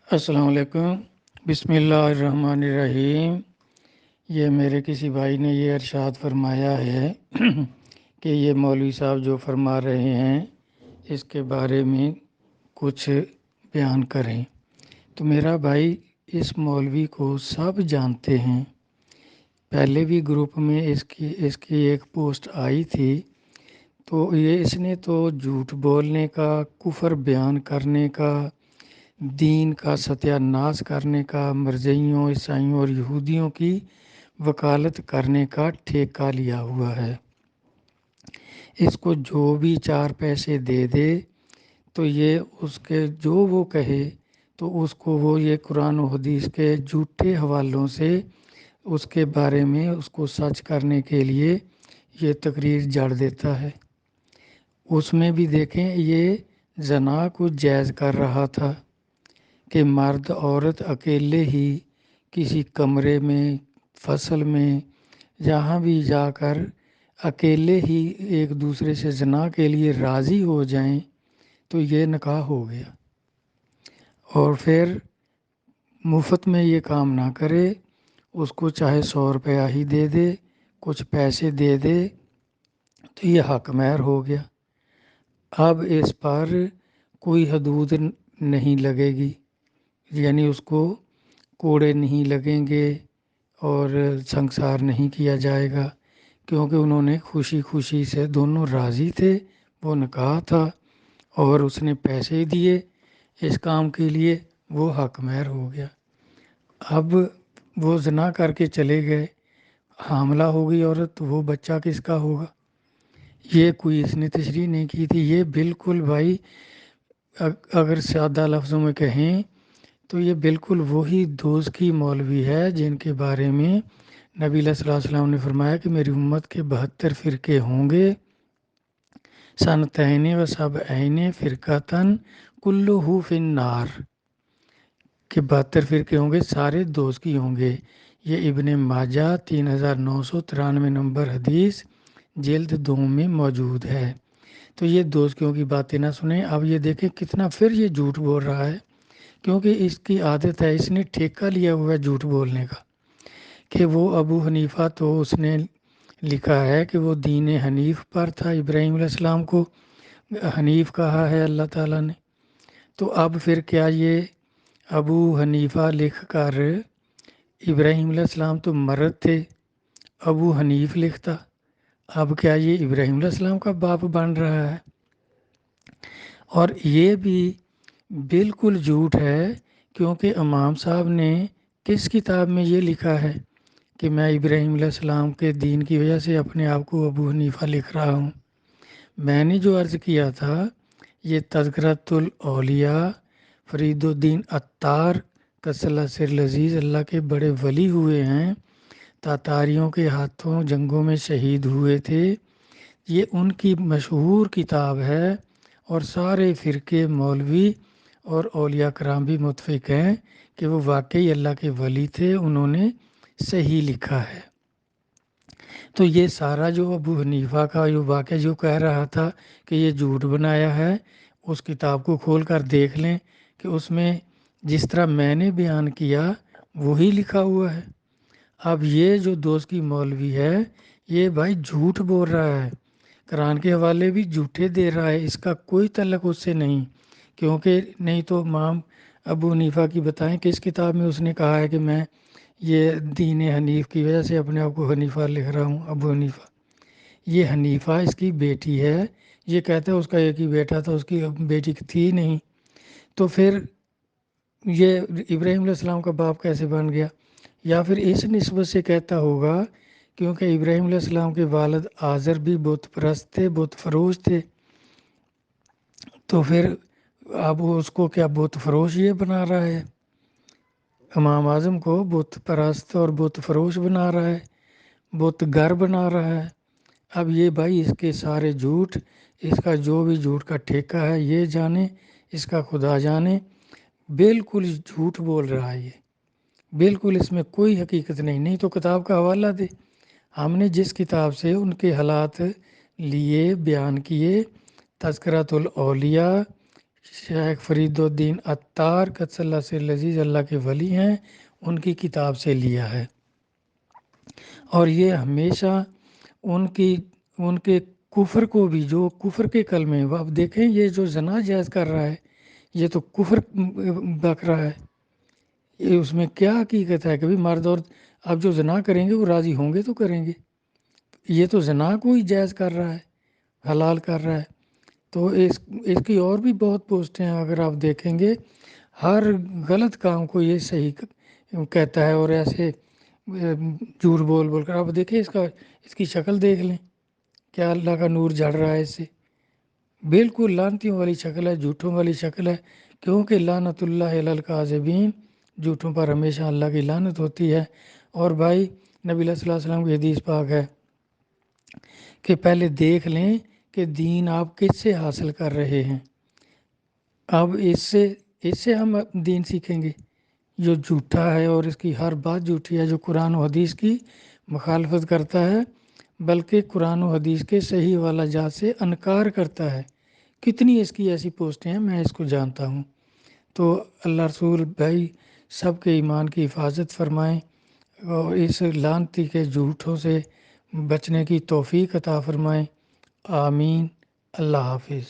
السلام علیکم۔ بسم اللہ الرحمن الرحیم۔ یہ میرے کسی بھائی نے یہ ارشاد فرمایا ہے کہ یہ مولوی صاحب جو فرما رہے ہیں اس کے بارے میں کچھ بیان کریں۔ تو میرا بھائی، اس مولوی کو سب جانتے ہیں، پہلے بھی گروپ میں اس کی ایک پوسٹ آئی تھی۔ تو اس نے تو جھوٹ بولنے کا، کفر بیان کرنے کا، دین کا ستیہ ناش کرنے کا، مرزائیوں، عیسائیوں اور یہودیوں کی وکالت کرنے کا ٹھیکہ لیا ہوا ہے۔ اس کو جو بھی 4 پیسے دے دے تو یہ اس کے جو وہ کہے تو اس کو وہ یہ قرآن و حدیث کے جھوٹے حوالوں سے اس کے بارے میں اس کو سچ کرنے کے لیے یہ تقریر جڑ دیتا ہے۔ اس میں بھی دیکھیں، یہ زنا کو جائز کر رہا تھا کہ مرد عورت اکیلے ہی کسی کمرے میں، فصل میں، جہاں بھی جا کر اکیلے ہی ایک دوسرے سے زنا کے لیے راضی ہو جائیں تو یہ نکاح ہو گیا۔ اور پھر مفت میں یہ کام نہ کرے، اس کو چاہے 100 روپیہ ہی دے دے، کچھ پیسے دے دے، تو یہ حق مہر ہو گیا۔ اب اس پر کوئی حدود نہیں لگے گی، یعنی اس کو کوڑے نہیں لگیں گے اور سنسار نہیں کیا جائے گا، کیونکہ انہوں نے خوشی خوشی سے دونوں راضی تھے، وہ نکاح تھا اور اس نے پیسے دیے اس کام کے لیے، وہ حق مہر ہو گیا۔ اب وہ زنا کر کے چلے گئے، حاملہ ہو گئی عورت، تو وہ بچہ کس کا ہوگا؟ یہ کوئی اس نے تشریح نہیں کی تھی۔ یہ بالکل بھائی، اگر سادہ لفظوں میں کہیں تو یہ بالکل وہی دوزخی مولوی ہے جن کے بارے میں نبی صلی اللہ علیہ وسلم نے فرمایا کہ میری امت کے 72 فرقے ہوں گے، سنتین و سبعین فرقتن کلہ فی النار، کہ 72 فرقے ہوں گے، سارے دوزخی ہوں گے۔ یہ ابن ماجہ 3993 نمبر حدیث جلد 2 میں موجود ہے۔ تو یہ دوزخیوں کی باتیں نہ سنیں۔ اب یہ دیکھیں کتنا پھر یہ جھوٹ بول رہا ہے، کیونکہ اس کی عادت ہے، اس نے ٹھیکہ لیا ہوا ہے جھوٹ بولنے کا، کہ وہ ابو حنیفہ تو اس نے لکھا ہے کہ وہ دین حنیف پر تھا، ابراہیم علیہ السلام کو حنیف کہا ہے اللہ تعالیٰ نے۔ تو اب پھر کیا یہ ابو حنیفہ لکھ کر، ابراہیم علیہ السلام تو مرد تھے، ابو حنیف لکھتا، اب کیا یہ ابراہیم علیہ السلام کا باپ بن رہا ہے؟ اور یہ بھی بالکل جھوٹ ہے، کیونکہ امام صاحب نے کس کتاب میں یہ لکھا ہے کہ میں ابراہیم علیہ السلام کے دین کی وجہ سے اپنے آپ کو ابو حنیفہ لکھ رہا ہوں؟ میں نے جو عرض کیا تھا، یہ تذکرۃ الاولیاء فرید الدین عطار قدس سر العزیز اللہ کے بڑے ولی ہوئے ہیں، تاتاریوں کے ہاتھوں جنگوں میں شہید ہوئے تھے، یہ ان کی مشہور کتاب ہے، اور سارے فرقے مولوی اور اولیاء کرام بھی متفق ہیں کہ وہ واقعی اللہ کے ولی تھے، انہوں نے صحیح لکھا ہے۔ تو یہ سارا جو ابو حنیفہ کا جو واقعہ جو کہہ رہا تھا کہ یہ جھوٹ بنایا ہے، اس کتاب کو کھول کر دیکھ لیں کہ اس میں جس طرح میں نے بیان کیا وہی لکھا ہوا ہے۔ اب یہ جو دوست کی مولوی ہے، یہ بھائی جھوٹ بول رہا ہے، قرآن کے حوالے بھی جھوٹے دے رہا ہے، اس کا کوئی تعلق اس سے نہیں، کیونکہ نہیں تو امام ابو حنیفہ کی بتائیں کس کتاب میں اس نے کہا ہے کہ میں یہ دین حنیف کی وجہ سے اپنے آپ کو حنیفہ لکھ رہا ہوں، ابو حنیفہ۔ یہ حنیفہ اس کی بیٹی ہے، یہ کہتا ہے اس کا ایک ہی بیٹا تھا، اس کی بیٹی تھی نہیں، تو پھر یہ ابراہیم علیہ السلام کا باپ کیسے بن گیا؟ یا پھر اس نسبت سے کہتا ہوگا کیونکہ ابراہیم علیہ السلام کے والد آزر بھی بت پرست تھے، بت فروش تھے، تو پھر اب اس کو کیا بت فروش یہ بنا رہا ہے؟ امام اعظم کو بت پرست اور بت فروش بنا رہا ہے، بت گر بنا رہا ہے۔ اب یہ بھائی اس کے سارے جھوٹ، اس کا جو بھی جھوٹ کا ٹھیکہ ہے یہ جانے، اس کا خدا جانے، بالکل جھوٹ بول رہا ہے یہ، بالکل اس میں کوئی حقیقت نہیں۔ نہیں تو کتاب کا حوالہ دے، ہم نے جس کتاب سے ان کے حالات لیے بیان کیے، تذکرۃ الاولیاء شیخ فرید الدین عطار قدس اللہ سے لذیذ اللہ کے ولی ہیں، ان کی کتاب سے لیا ہے۔ اور یہ ہمیشہ ان کی ان کے کفر کو بھی، جو کفر کے کلمے، اب دیکھیں یہ جو زنا جائز کر رہا ہے یہ تو کفر بک رہا ہے، یہ اس میں کیا حقیقت ہے؟ کبھی مرد اور اب جو زنا کریں گے وہ راضی ہوں گے تو کریں گے، یہ تو زنا کو ہی جائز کر رہا ہے، حلال کر رہا ہے۔ تو اس کی اور بھی بہت پوسٹیں ہیں، اگر آپ دیکھیں گے ہر غلط کام کو یہ صحیح کہتا ہے، اور ایسے جھوٹ بول بول کر آپ دیکھیں اس کی شکل دیکھ لیں، کیا اللہ کا نور جھڑ رہا ہے اس سے، بالکل لعنتیوں والی شکل ہے، جھوٹوں والی شکل ہے، کیونکہ لعنت اللہ علی الکاذبین، جھوٹوں پر ہمیشہ اللہ کی لعنت ہوتی ہے۔ اور بھائی نبی صلی اللہ علیہ وسلم کی حدیث پاک ہے کہ پہلے دیکھ لیں کہ دین آپ کس سے حاصل کر رہے ہیں، اب اس سے ہم دین سیکھیں گے۔ جو جھوٹا ہے اور اس کی ہر بات جھوٹی ہے، جو قرآن و حدیث کی مخالفت کرتا ہے، بلکہ قرآن و حدیث کے صحیح والا جات سے انکار کرتا ہے، کتنی اس کی ایسی پوسٹیں ہیں، میں اس کو جانتا ہوں۔ تو اللہ رسول بھائی سب کے ایمان کی حفاظت فرمائیں، اور اس لعنتی کے جھوٹوں سے بچنے کی توفیق عطا فرمائیں، آمین۔ اللہ حافظ۔